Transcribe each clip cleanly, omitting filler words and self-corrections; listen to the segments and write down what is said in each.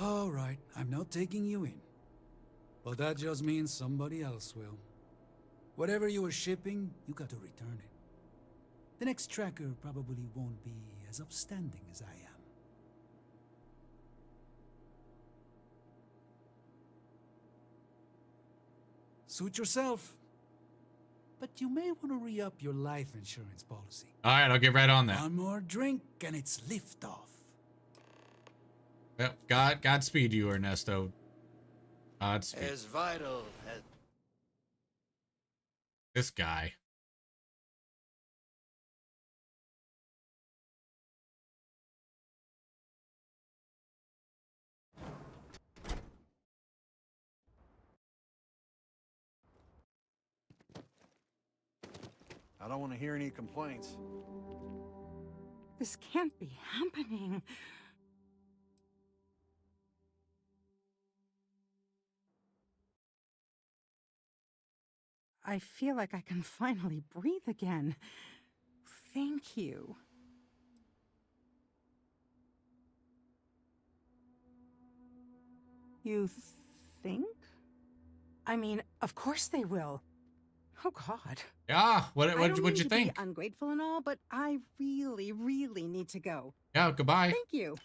All right, I'm not taking you in. But that just means somebody else will. Whatever you were shipping, you got to return it. The next tracker probably won't be as upstanding as I am. Suit yourself. But you may want to re-up your life insurance policy. All right, I'll get right on that. One more drink and it's liftoff. Well, Godspeed you, Ernesto. Godspeed. As vital as... This guy. I don't want to hear any complaints. This can't be happening. I feel like I can finally breathe again. Thank you. You think? I mean, of course they will. Oh, God. Yeah, What'd you think? Be ungrateful and all, but I really, really need to go. Yeah, goodbye. Thank you.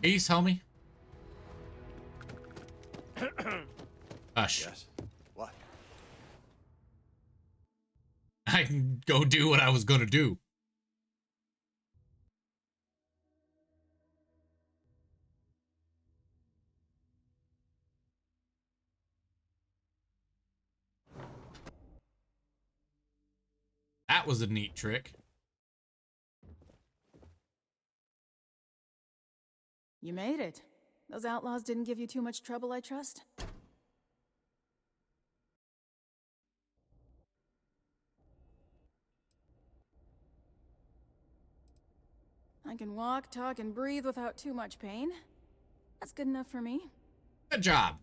Peace, homie. Hush. Yes. What? I can go do what I was gonna do. That was a neat trick. You made it. Those outlaws didn't give you too much trouble, I trust? I can walk, talk, and breathe without too much pain. That's good enough for me. Good job.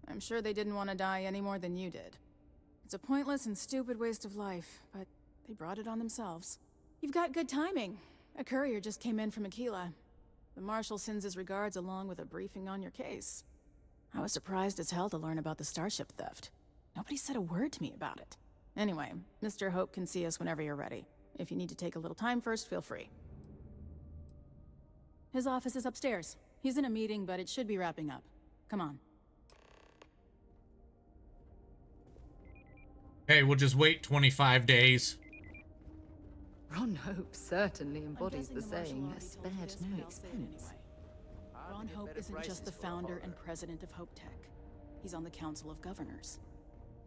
I'm sure they didn't want to die any more than you did. It's a pointless and stupid waste of life, but they brought it on themselves. You've got good timing. A courier just came in from Aquila. The Marshal sends his regards along with a briefing on your case. I was surprised as hell to learn about the starship theft. Nobody said a word to me about it. Anyway, Mr. Hope can see us whenever you're ready. If you need to take a little time first, feel free. His office is upstairs. He's in a meeting, but it should be wrapping up. Come on. Hey, we'll just wait 25 days. Ron Hope certainly embodies the saying, spared no expense. Anyway. Ron Hope isn't just the founder and president of Hope Tech. He's on the Council of Governors.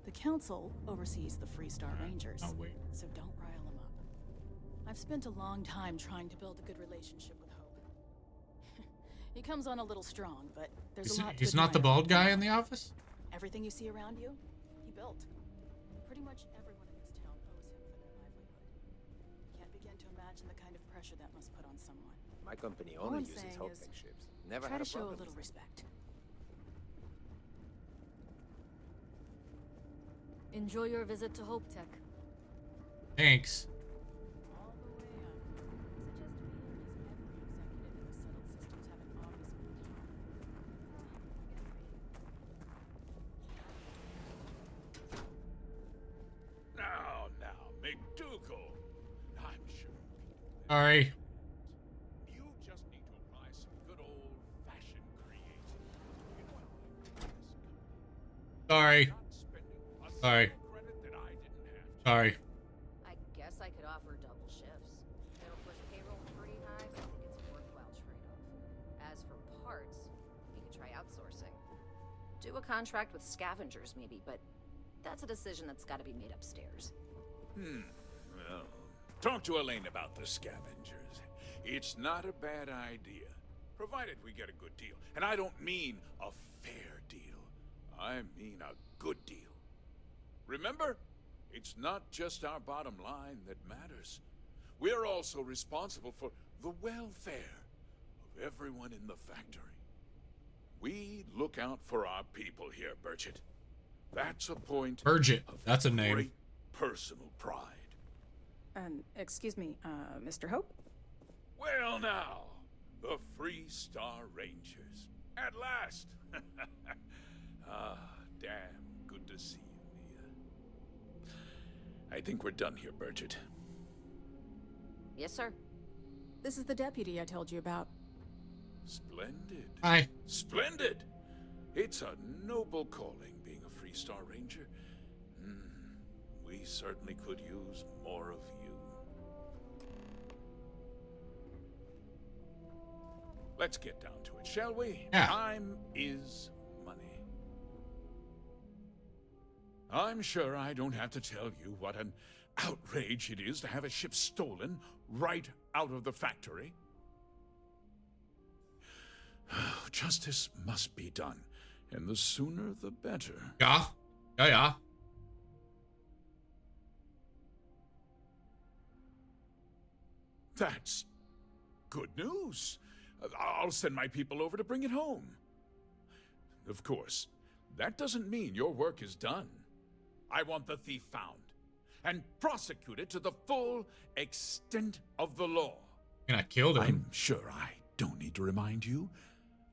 The Council oversees the Freestar Rangers. Oh, wait. So don't rile him up. I've spent a long time trying to build a good relationship with Hope. He comes on a little strong, but there's a lot to He's not the admire. bald guy in the office? Everything you see around you, he built. Pretty much everyone in this town owes him for their livelihood. Can't begin to imagine the kind of pressure that must put on someone. My company All only I'm uses saying Hope is, Tech ships. Never Try had to a show a problem. little respect. Enjoy your visit to Hope Tech. Thanks. All the way up. Now, McDougal. I'm sure. Sorry. You just need to apply some good old-fashioned creativity. You know what I like about this company? Sorry. Not spending a Sorry. single credit that I didn't have to. Sorry. I guess I could offer double shifts. It'll push payroll pretty high, but I think it's a worthwhile trade-off. As for parts, we could try outsourcing. Do a contract with scavengers, maybe, but that's a decision that's got to be made upstairs. Well, talk to Elaine about the scavengers. It's not a bad idea, provided we get a good deal. And I don't mean a fair deal. I mean a good deal. Remember, it's not just our bottom line that matters. We're also responsible for the welfare of everyone in the factory. We look out for our people here, Burchett. That's a point Burgett. of That's a name. great personal pride. Excuse me, Mr. Hope? Well now, the Free Star Rangers. At last! Ah, damn good to see you, Mia. I think we're done here, Bridget. Yes, sir. This is the deputy I told you about. Splendid. Hi. Splendid! It's a noble calling, being a Freestar Ranger. We certainly could use more of you. Let's get down to it, shall we? Yeah. Time is money. I'm sure I don't have to tell you what an outrage it is to have a ship stolen right out of the factory. Justice must be done, and the sooner the better. Yeah. Yeah. That's good news. I'll send my people over to bring it home. Of course, that doesn't mean your work is done. I want the thief found and prosecuted to the full extent of the law. And I killed him. I'm sure I don't need to remind you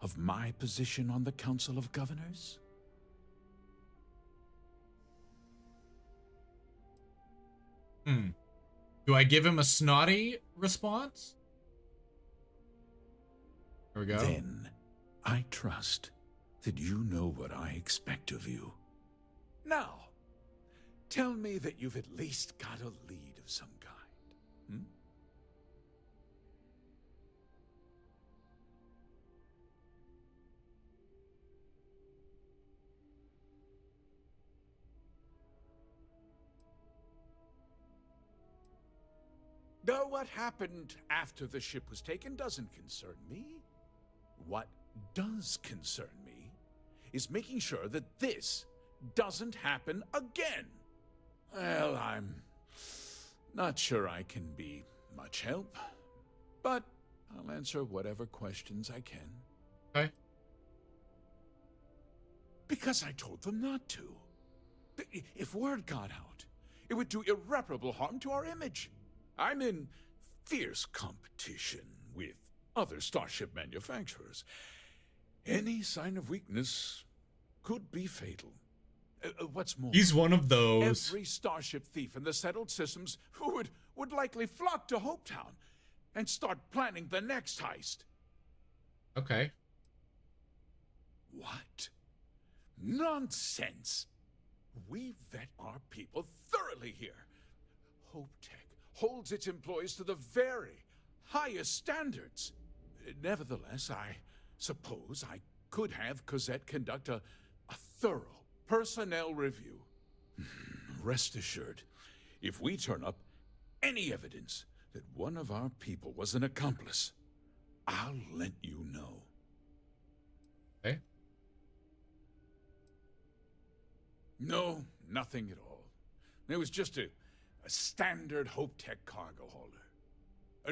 of my position on the Council of Governors. Do I give him a snotty response? There we go. Then I trust that you know what I expect of you. Now, tell me that you've at least got a lead of some kind. Though what happened after the ship was taken doesn't concern me. What does concern me is making sure that this doesn't happen again. Well, I'm not sure I can be much help, but I'll answer whatever questions I can. Okay. Because I told them not to. If word got out, it would do irreparable harm to our image. I'm in fierce competition with other starship manufacturers. Any sign of weakness could be fatal. What's more, He's one of those. every starship thief in the settled systems would likely flock to Hopetown and start planning the next heist. Okay. What? Nonsense! We vet our people thoroughly here. HopeTech holds its employees to the very highest standards. Nevertheless, I suppose I could have Cosette conduct a thorough personnel review. Rest assured, if we turn up any evidence that one of our people was an accomplice, I'll let you know. Okay. No, nothing at all. It was just a standard HopeTech cargo holder.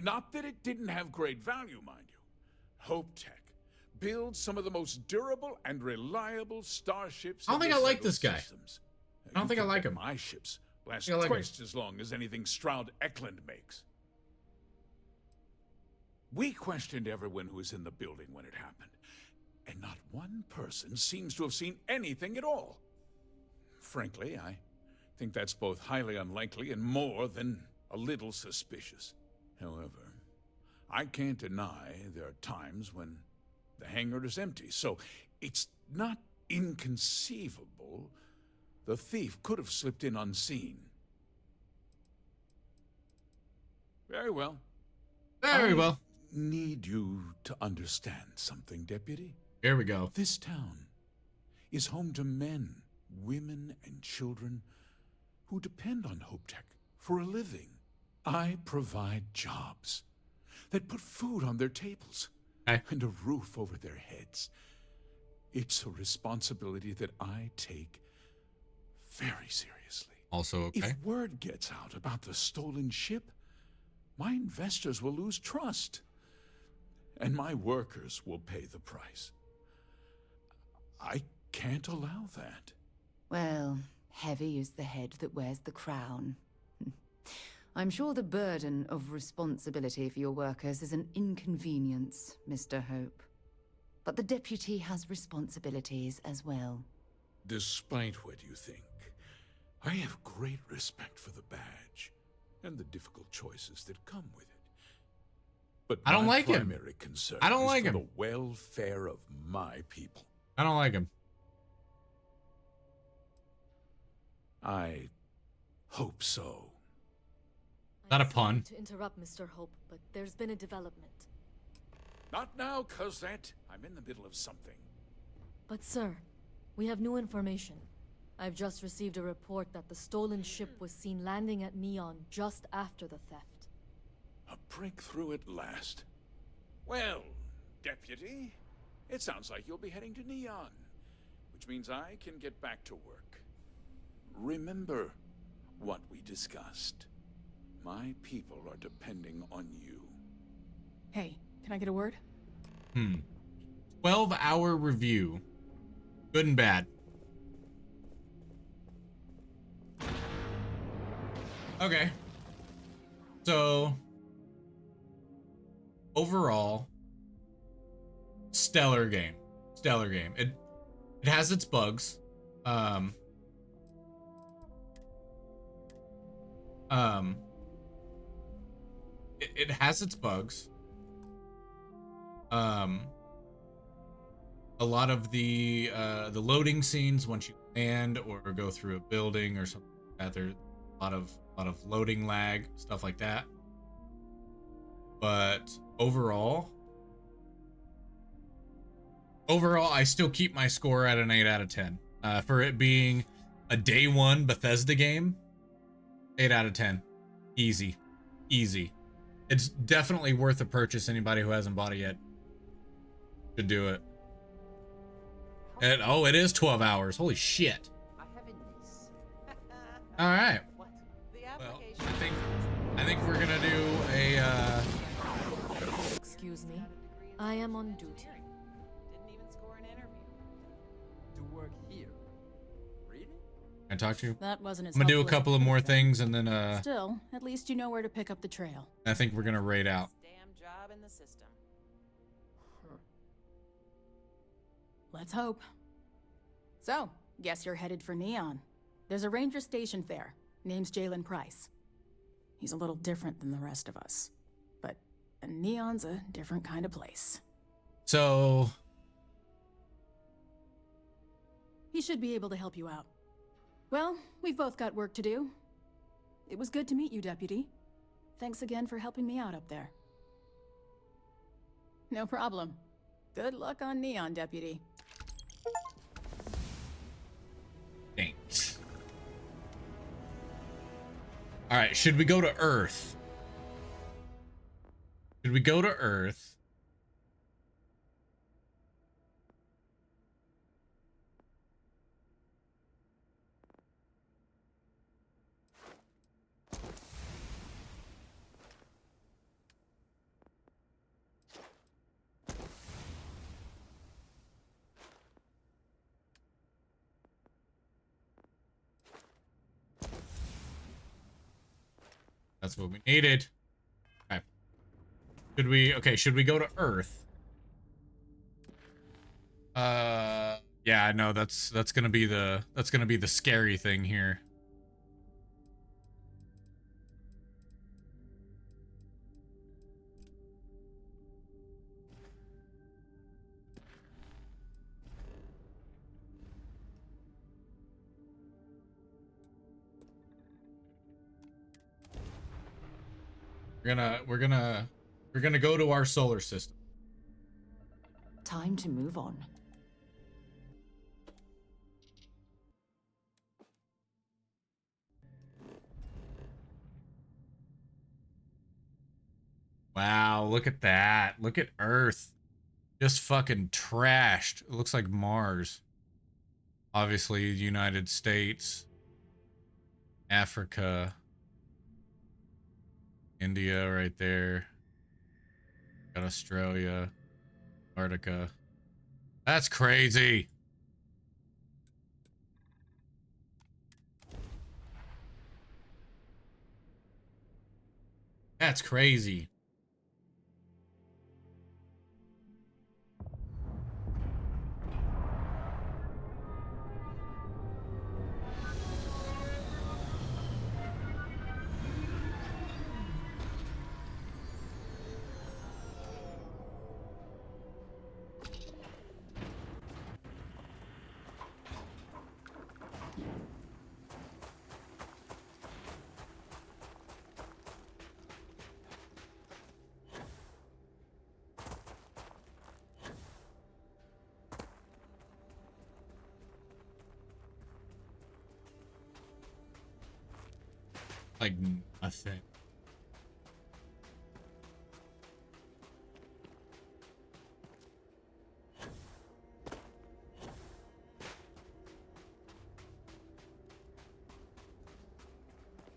Not that it didn't have great value, mind you. HopeTech builds some of the most durable and reliable starships. I don't in think the I like this settled guy. systems. I don't think I like that him. My ships last I like him. twice as long as anything Stroud Eklund makes. We questioned everyone who was in the building when it happened, and not one person seems to have seen anything at all. Frankly, I think that's both highly unlikely and more than a little suspicious. However, I can't deny there are times when the hangar is empty, so it's not inconceivable the thief could have slipped in unseen. Very well. Very I well. need you to understand something, Deputy. Here we go. This town is home to men, women, and children who depend on HopeTech for a living. I provide jobs that put food on their tables Okay. and a roof over their heads. It's a responsibility that I take very seriously. Also okay. If word gets out about the stolen ship, my investors will lose trust, and my workers will pay the price. I can't allow that. Well, heavy is the head that wears the crown. I'm sure the burden of responsibility for your workers is an inconvenience, Mr. Hope. But the deputy has responsibilities as well. Despite what you think, I have great respect for the badge and the difficult choices that come with it. But I don't my like him. primary concern I don't is like for him. the welfare of my people. I don't like him. I hope so. Not a I'm sorry pun. to interrupt, Mr. Hope, but there's been a development. Not now, Cosette. I'm in the middle of something. But sir, we have new information. I've just received a report that the stolen ship was seen landing at Neon just after the theft. A breakthrough at last. Well, Deputy, it sounds like you'll be heading to Neon, which means I can get back to work. Remember what we discussed. My people are depending on you. Hey, can I get a word? 12-hour review. Good and bad. Okay. So, overall, stellar game. Stellar game. It has its bugs. It has its bugs. A lot of the loading scenes once you land or go through a building or something like that, there's a lot of loading lag, stuff like that. But overall, I still keep my score at an 8 out of 10. For it being a day one Bethesda game, 8 out of 10. Easy. It's definitely worth a purchase. Anybody who hasn't bought it yet should do it. And oh, it is 12 hours. Holy shit. I have a niece. All right. What? The Well, application. I think we're gonna do a Excuse me. I am on duty. Didn't even score an interview. To work here. Really? I talk to you. That wasn't as I'm gonna do a helpful as it couple of could more have been. things and then Still, at least you know where to pick up the trail. I think we're gonna raid out. Damn job in the system. Let's hope. So, guess you're headed for Neon. There's a ranger stationed there. Name's Jalen Price. He's a little different than the rest of us. But Neon's a different kind of place. So He should be able to help you out. Well, we've both got work to do. It was good to meet you, Deputy. Thanks again for helping me out up there. No problem. Good luck on Neon, Deputy. thanks. All right, should we go to Earth? Should we go to Earth? That's what we needed. Okay. Should we go to Earth? Yeah, I know that's gonna be the scary thing here. We're gonna go to our solar system. Time to move on. Wow, look at that. Look at Earth. Just fucking trashed. It looks like Mars. Obviously, the United States, Africa, India right there. Got Australia, Antarctica. That's crazy. That's crazy. Like nothing.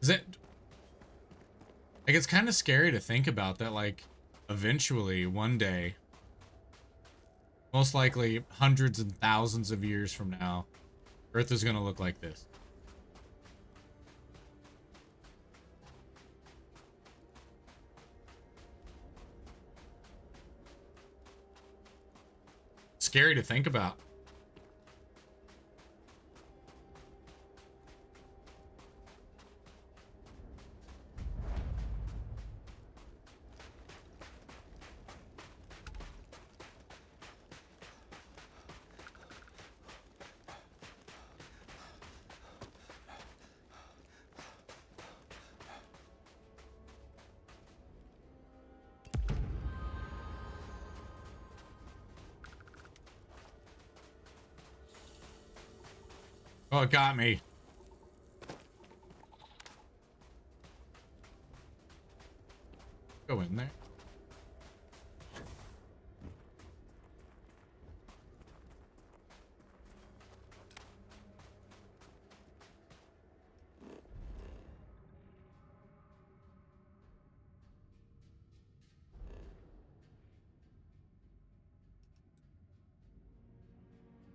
Is it like, it's kind of scary to think about that, like eventually one day, most likely hundreds and thousands of years from now, Earth is going to look like this. Scary to think about. Oh, it got me. Go in there.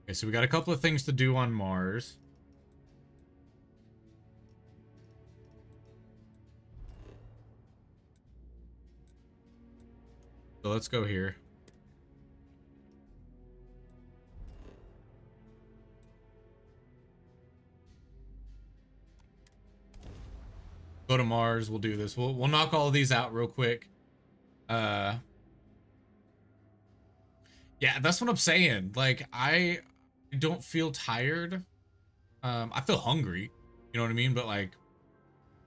Okay, so we got a couple of things to do on Mars. So let's go here. Go to Mars. We'll do this. We'll knock all of these out real quick. Yeah, that's what I'm saying. Like, I don't feel tired. I feel hungry. You know what I mean? But like,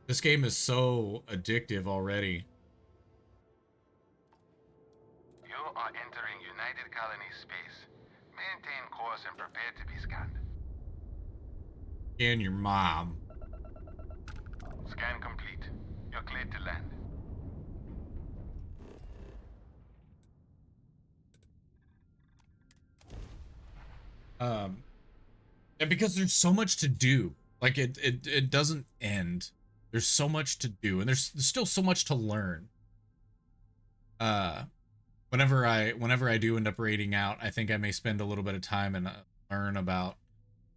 this game is so addictive already. You are entering United Colony space. Maintain course and prepare to be scanned. And your mom. Scan complete. You're cleared to land. And because there's so much to do, like it doesn't end. There's so much to do, and there's still so much to learn. Whenever I do end up raiding out, I think I may spend a little bit of time and learn about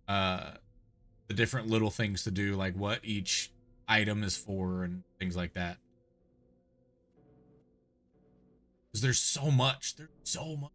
the different little things to do, like what each item is for and things like that. Because there's so much. There's so much.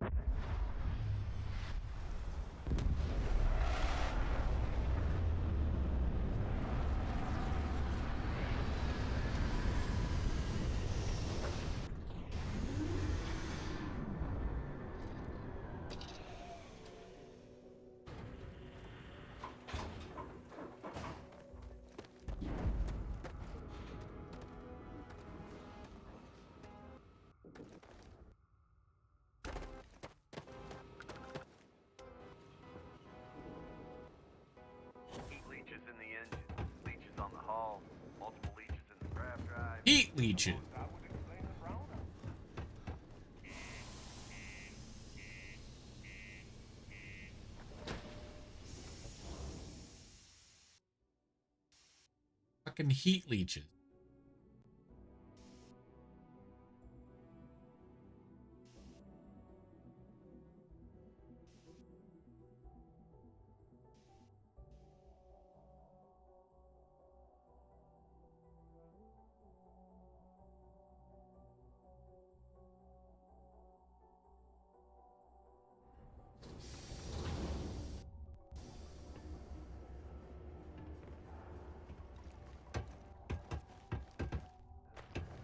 Heat leeches. Fucking heat leeches.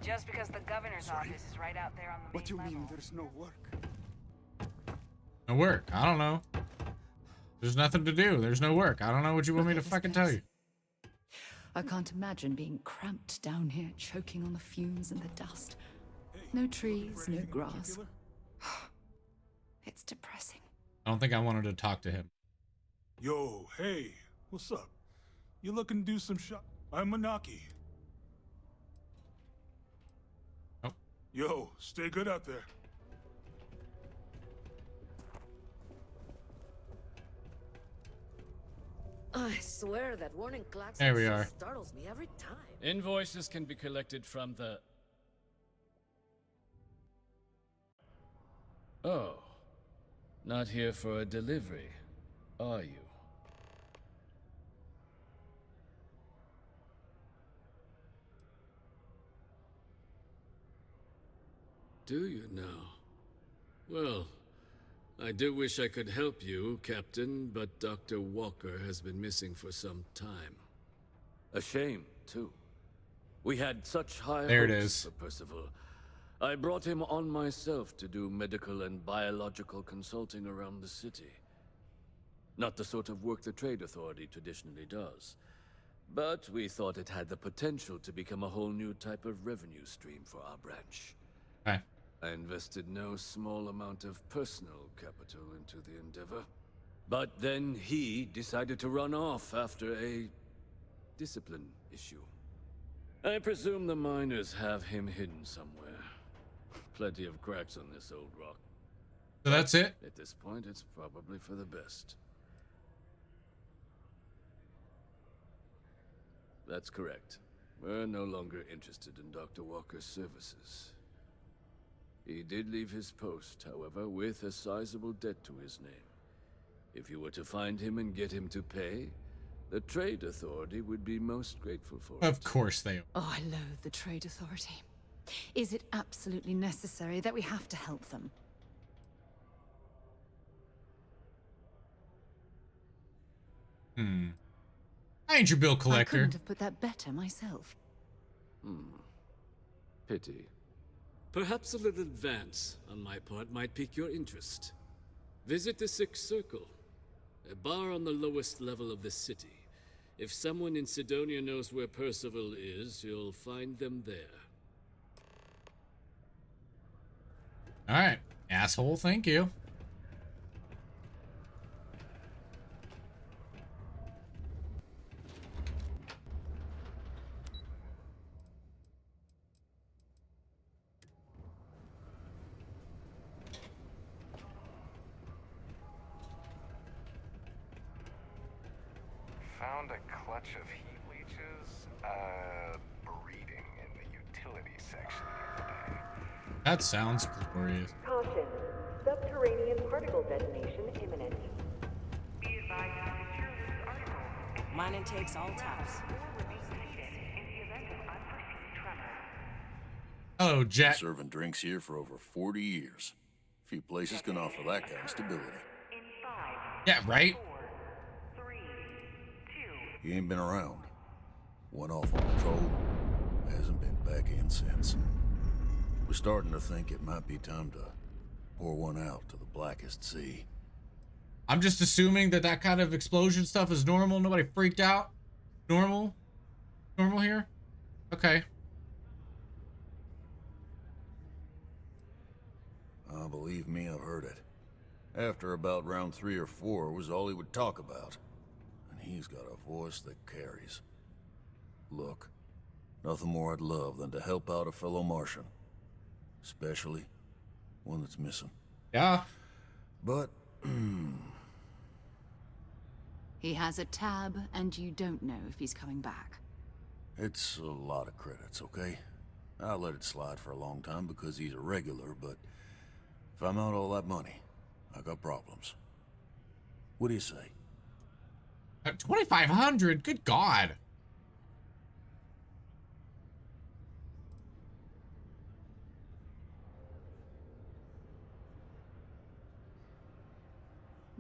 Just because the governor's office is right out there on the main What do you mean level. there's no work? No work. I don't know. There's nothing to do. There's no work. I don't know what you want me to fucking tell you. I can't imagine being cramped down here, choking on the fumes and the dust. No trees, no grass. It's depressing. I don't think I wanted to talk to him. Yo, hey, what's up? You looking to do some shot? I'm Manaki. Yo, stay good out there. I swear that warning klaxon There we are. startles me every time. Invoices can be collected from the... Oh. Not here for a delivery, are you? Do you now? Well, I do wish I could help you, Captain, but Dr. Walker has been missing for some time. A shame, too. We had such high There it hopes is. for Percival. I brought him on myself to do medical and biological consulting around the city. Not the sort of work the Trade Authority traditionally does. But we thought it had the potential to become a whole new type of revenue stream for our branch. Okay. I invested no small amount of personal capital into the endeavor. But then he decided to run off after a discipline issue. I presume the miners have him hidden somewhere. Plenty of cracks on this old rock. So that's it? At this point, it's probably for the best. That's correct. We're no longer interested in Dr. Walker's services. He did leave his post, however, with a sizable debt to his name. If you were to find him and get him to pay, the Trade Authority would be most grateful for it. Of course they are. Oh, I loathe the Trade Authority. Is it absolutely necessary that we have to help them? I ain't your bill I collector. couldn't have put that better myself. Pity. Perhaps a little advance on my part might pique your interest. Visit the Sixth Circle, a bar on the lowest level of the city. If someone in Sidonia knows where Percival is, you'll find them there. Alright. Asshole, thank you. Found a clutch of heat leeches, breeding in the utility section the other day. That sounds glorious. Caution. Subterranean particle detonation imminent. Be advised to secure this article. Mine takes all types. Oh, Jack. Serving drinks here for over 40 years. Few places can offer that kind of stability. Yeah, right? He ain't been around. Went off on patrol. Hasn't been back in since. We're starting to think it might be time to pour one out to the blackest sea. I'm just assuming that that kind of explosion stuff is normal. Nobody freaked out. Normal? Normal here? Okay. Believe me, I've heard it. After about round 3 or 4 was all he would talk about. And he's got a voice that carries. Look, nothing more I'd love than to help out a fellow Martian. Especially one that's missing. Yeah. But, He has a tab, and you don't know if he's coming back. it's a lot of credits, okay? I let it slide for a long time because he's a regular, but if I'm out all that money, I got problems. What do you say? 2,500? Good God.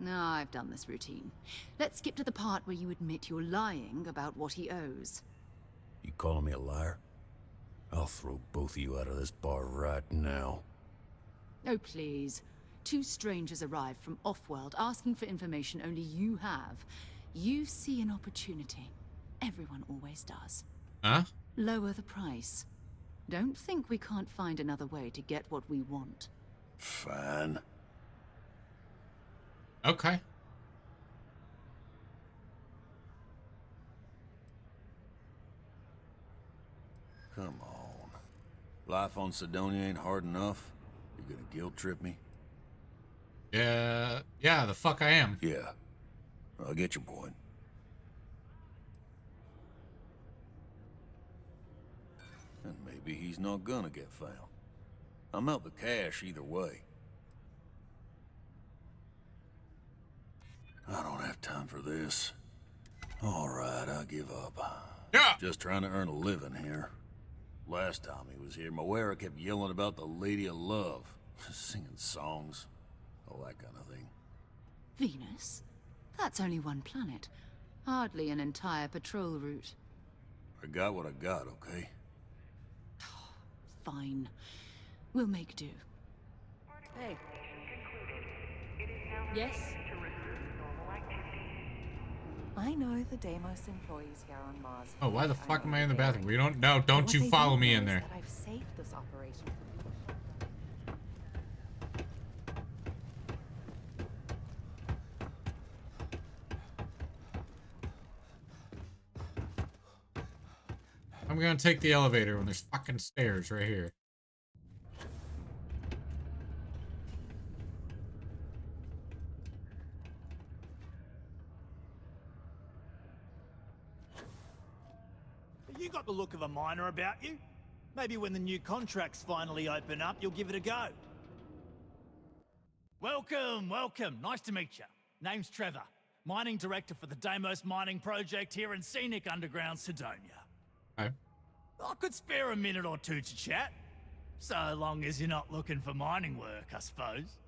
No, I've done this routine. Let's skip to the part where you admit you're lying about what he owes. You calling me a liar? I'll throw both of you out of this bar right now. Oh, please. 2 strangers arrived from off-world asking for information only you have. You see an opportunity. Everyone always does. Huh? Lower the price. Don't think we can't find another way to get what we want. Fine. Okay. Come on. Life on Sidonia ain't hard enough. You gonna guilt trip me? Yeah, the fuck I am. Yeah. I get your point. And maybe he's not gonna get found. I'm out the cash either way. I don't have time for this. All right, I give up. Yeah. Just trying to earn a living here. Last time he was here, Moira kept yelling about the Lady of Love, singing songs, all that kind of thing. Venus? That's only one planet. Hardly an entire patrol route. I got what I got, okay? Fine. We'll make do. Hey. Yes? I know the Deimos employees here on Mars. Oh, why the fuck am I in the bathroom? We don't. No, don't you follow me in there. That I've saved this operation. I'm gonna take the elevator when there's fucking stairs right here. You got the look of a miner about you. Maybe when the new contracts finally open up, you'll give it a go. Welcome, welcome. Nice to meet you. Name's Trevor, mining director for the Deimos mining project here in scenic underground Sidonia. Hi. I could spare a minute or two to chat. So long as you're not looking for mining work, I suppose.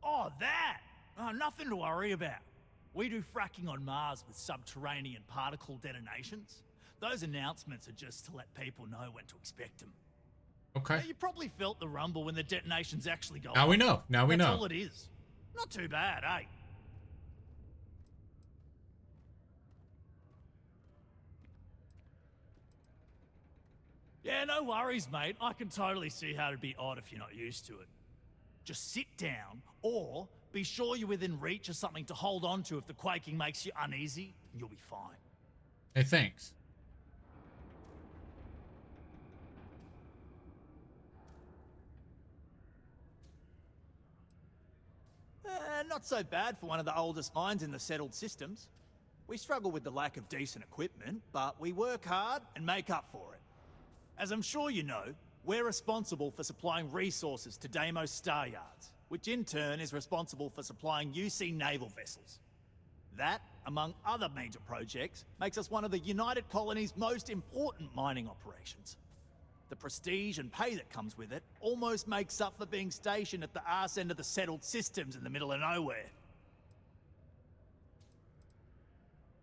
Oh, that! Oh, nothing to worry about. We do fracking on Mars with subterranean particle detonations. Those announcements are just to let people know when to expect them. Okay. Now, you probably felt the rumble when the detonations actually go Now off. we know. Now we know. That's all it is. Not too bad, eh? Yeah, no worries, mate. I can totally see how it'd be odd if you're not used to it. Just sit down, or be sure you're within reach of something to hold on to if the quaking makes you uneasy, and you'll be fine. Hey, thanks. Not so bad for one of the oldest mines in the settled systems. We struggle with the lack of decent equipment, but we work hard and make up for it. As I'm sure you know, we're responsible for supplying resources to Deimos Star Yards, which in turn is responsible for supplying UC naval vessels. That, among other major projects, makes us one of the United Colony's most important mining operations. The prestige and pay that comes with it almost makes up for being stationed at the arse end of the settled systems in the middle of nowhere.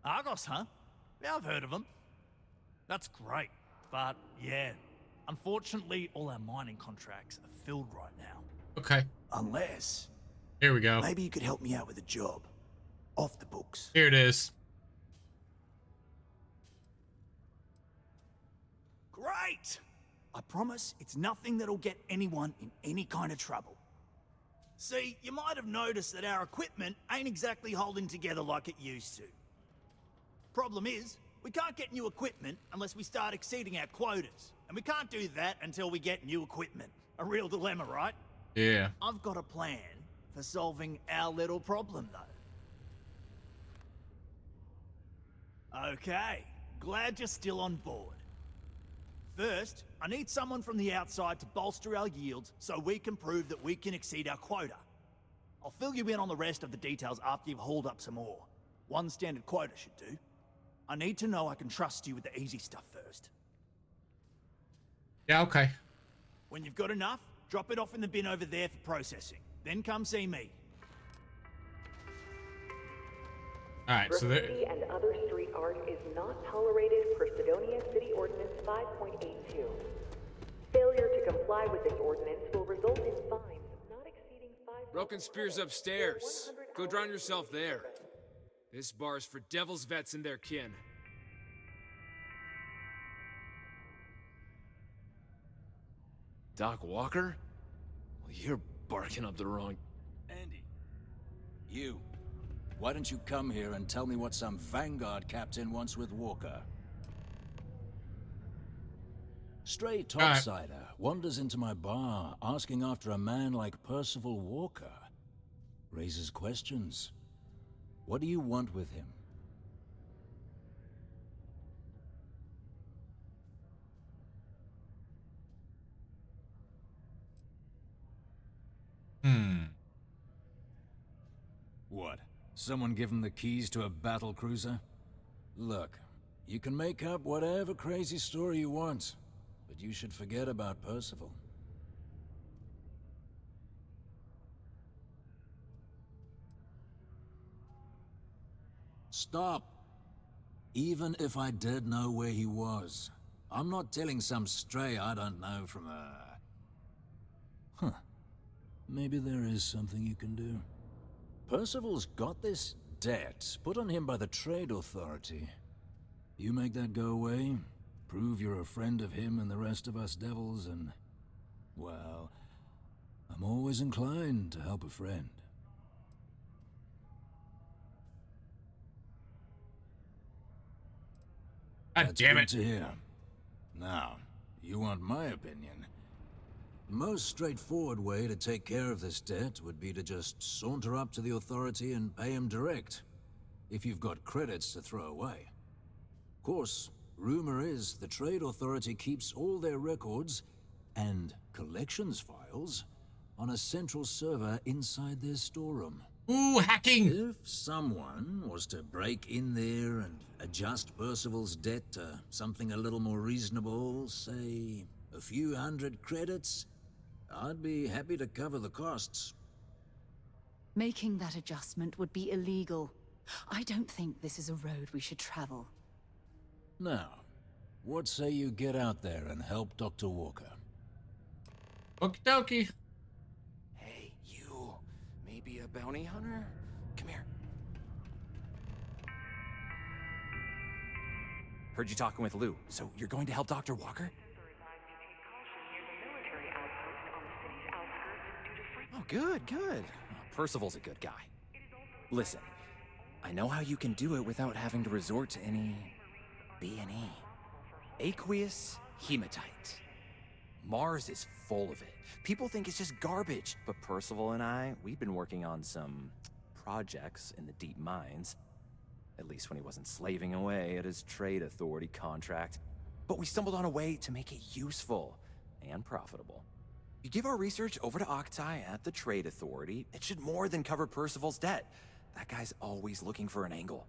Argos, huh? Yeah, I've heard of them. That's great, but yeah, unfortunately all our mining contracts are filled right now. Okay. Unless... Here we go. Maybe you could help me out with a job. Off the books. Here it is. Great! I promise it's nothing that'll get anyone in any kind of trouble. See, you might have noticed that our equipment ain't exactly holding together like it used to. Problem is, we can't get new equipment unless we start exceeding our quotas. And we can't do that until we get new equipment. A real dilemma, right? Yeah. I've got a plan for solving our little problem, though. Okay, glad you're still on board. First, I need someone from the outside to bolster our yields so we can prove that we can exceed our quota. I'll fill you in on the rest of the details after you've hauled up some ore. One standard quota should do. I need to know I can trust you with the easy stuff first. Yeah, okay. When you've got enough, drop it off in the bin over there for processing. Then come see me. Alright, so there... Graffiti and other street art is not tolerated per Sidonia City Ordinance 5.82. Failure to comply with this ordinance will result in fines not exceeding 5... Broken Spear's upstairs. Go drown yourself there. This bar's for Devil's vets and their kin. Doc Walker? Well, you're barking up the wrong... Andy, You. Why don't you come here and tell me what some Vanguard captain wants with Walker? Stray topsider wanders into my bar asking after a man like Percival Walker. Raises questions. What do you want with him? What? Someone give him the keys to a battle cruiser? Look, you can make up whatever crazy story you want, but you should forget about Percival. Stop! Even if I did know where he was, I'm not telling some stray I don't know from a... Huh. Maybe there is something you can do. Percival's got this debt put on him by the Trade Authority. You make that go away, prove you're a friend of him and the rest of us devils, and... well, I'm always inclined to help a friend. God damn it. That's good to hear. Now, you want my opinion? The most straightforward way to take care of this debt would be to just saunter up to the Authority and pay him direct, if you've got credits to throw away. Of course, rumor is the Trade Authority keeps all their records and collections files on a central server inside their storeroom. Ooh, hacking! If someone was to break in there and adjust Percival's debt to something a little more reasonable, say a few hundred credits, I'd be happy to cover the costs. Making that adjustment would be illegal. I don't think this is a road we should travel. Now, what say you get out there and help Dr. Walker? Okie dokie. Hey, you. Maybe a bounty hunter? Come here. Heard you talking with Lou, so you're going to help Dr. Walker? Oh, good, good. Percival's a good guy. Listen, I know how you can do it without having to resort to any B&E. Aqueous hematite. Mars is full of it. People think it's just garbage, but Percival and I, we've been working on some projects in the deep mines. At least when he wasn't slaving away at his Trade Authority contract. But we stumbled on a way to make it useful and profitable. You give our research over to Octai at the Trade Authority, it should more than cover Percival's debt. That guy's always looking for an angle.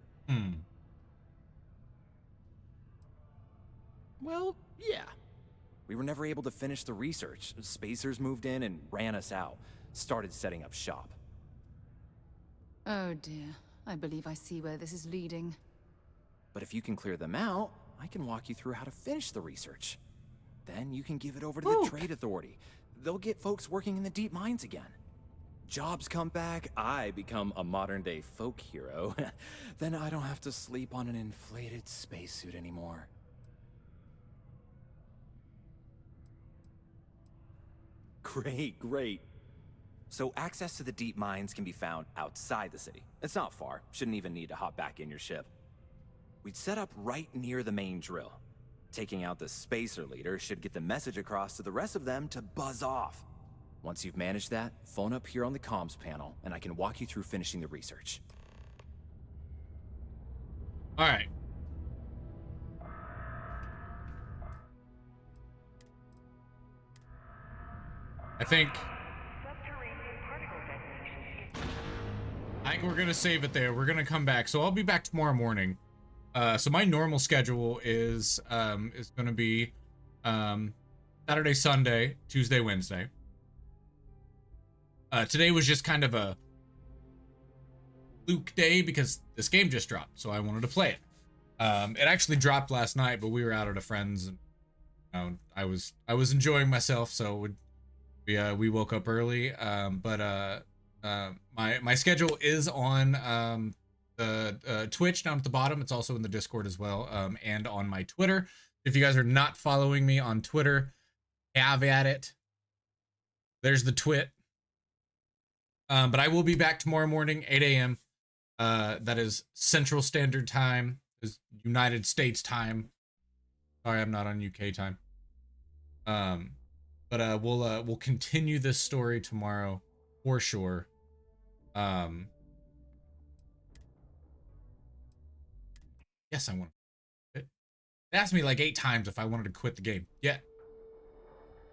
Well, yeah. We were never able to finish the research. Spacers moved in and ran us out. Started setting up shop. Oh dear. I believe I see where this is leading. But if you can clear them out, I can walk you through how to finish the research. Then you can give it over to the Trade Authority. They'll get folks working in the deep mines again. Jobs come back, I become a modern-day folk hero. Then I don't have to sleep on an inflated spacesuit anymore. Great, great. So access to the deep mines can be found outside the city. It's not far. Shouldn't even need to hop back in your ship. We'd set up right near the main drill. Taking out the spacer leader should get the message across to the rest of them to buzz off. Once you've managed that, phone up here on the comms panel, and I can walk you through finishing the research. All right. I think we're gonna save it there. We're gonna come back. So I'll be back tomorrow morning. So my normal schedule is gonna be Saturday, Sunday, Tuesday, Wednesday. Today was just kind of a fluke day because this game just dropped, so I wanted to play it. It actually dropped last night, but we were out at a friend's, and I was enjoying myself, so we woke up early. But my schedule is on the Twitch down at the bottom. It's also in the Discord as well, and on my Twitter. If you guys are not following me on Twitter, have at it. There's the twit. But I will be back tomorrow morning, 8 a.m. That is Central Standard Time, is United States time. Sorry, I'm not on UK time. But we'll continue this story tomorrow for sure. Yes, I want to quit. It asked me like 8 times if I wanted to quit the game. Yeah.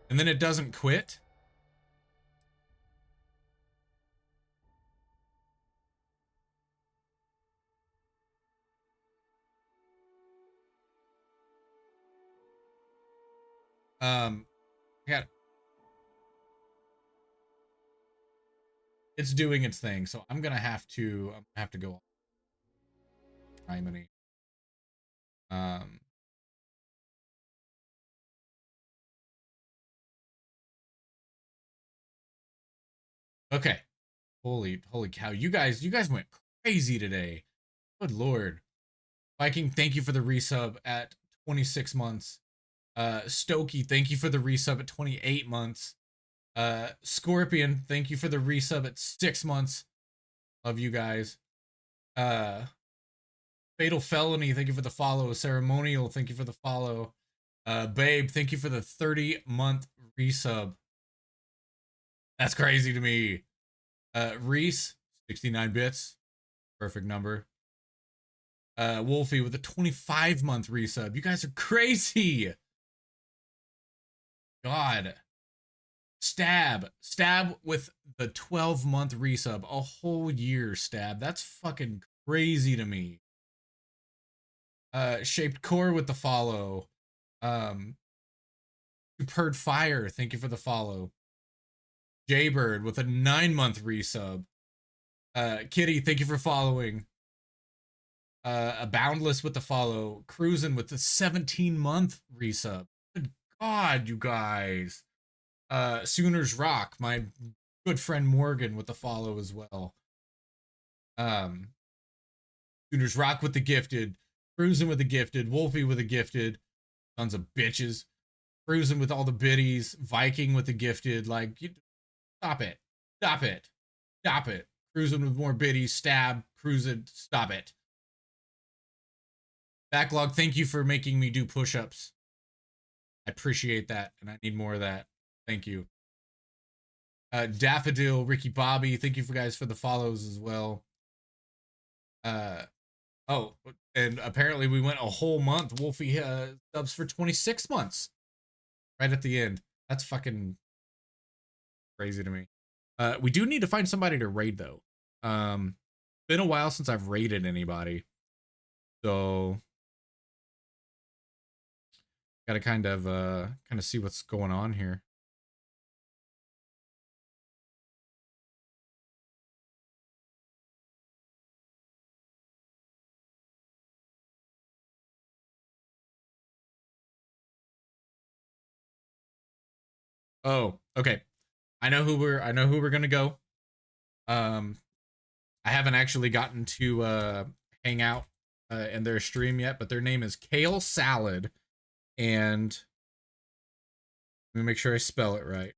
And then it doesn't quit. Yeah. It's doing its thing, so I'm gonna have to go Primony. Okay. Holy cow. You guys went crazy today. Good lord. Viking, thank you for the resub at 26 months. Stokey, thank you for the resub at 28 months. Scorpion, thank you for the resub at 6 months. Love you guys. Fatal Felony, thank you for the follow. Ceremonial, thank you for the follow. Babe, thank you for the 30-month resub. That's crazy to me. Reese, 69 bits. Perfect number. Wolfie with a 25-month resub. You guys are crazy. God. Stab with the 12-month resub. A whole year, Stab. That's fucking crazy to me. Shaped Core with the follow. Superb Fire, thank you for the follow. Jaybird with a 9-month resub. Kitty, thank you for following. A Boundless with the follow. Cruisin' with the 17-month resub. Good God, you guys. Sooners Rock, my good friend Morgan with the follow as well. Sooners Rock with the gifted. Cruisin' with the gifted. Wolfie with the gifted. Sons of bitches. Cruisin' with all the biddies. Viking with the gifted. Like, stop it. Stop it. Stop it. Cruisin' with more biddies. Stab. Cruisin'. Stop it. Backlog, thank you for making me do push-ups. I appreciate that, and I need more of that. Thank you. Daffodil, Ricky Bobby, thank you guys for the follows as well. Oh, and apparently we went a whole month. Wolfie subs for 26 months. Right at the end. That's fucking crazy to me. We do need to find somebody to raid though. Been a while since I've raided anybody. So gotta kind of see what's going on here. Oh, okay. I know who we're gonna go. I haven't actually gotten to hang out in their stream yet, but their name is Kale Salad, and let me make sure I spell it right.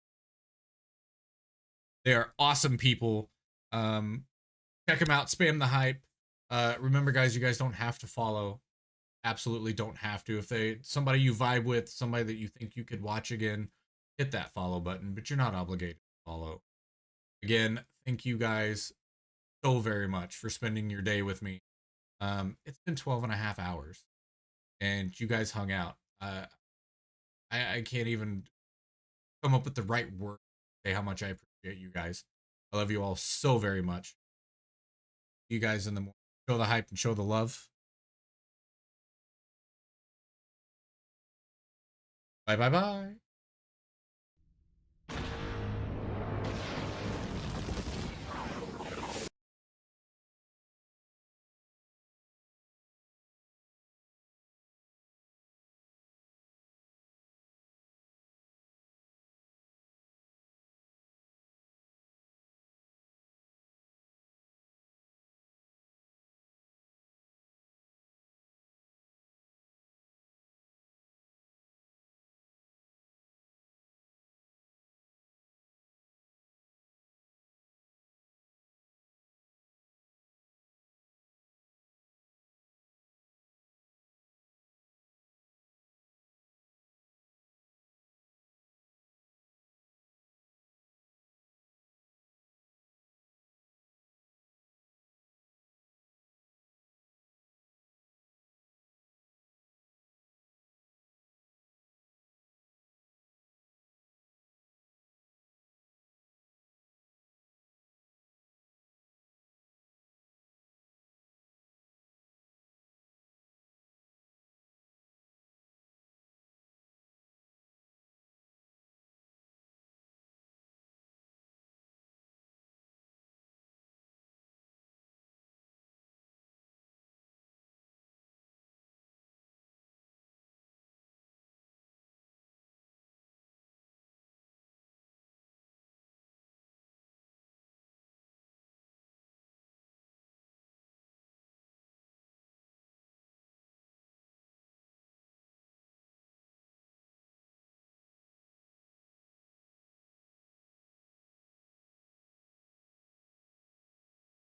They are awesome people. Check them out. Spam the hype. Remember, guys, you guys don't have to follow. Absolutely don't have to. If somebody you vibe with, somebody that you think you could watch again, hit that follow button, but you're not obligated to follow. Again, thank you guys so very much for spending your day with me. It's been 12.5 hours and you guys hung out. I can't even come up with the right word to say how much I appreciate you guys. I love you all so very much. See you guys in the morning. Show the hype and show the love. Bye.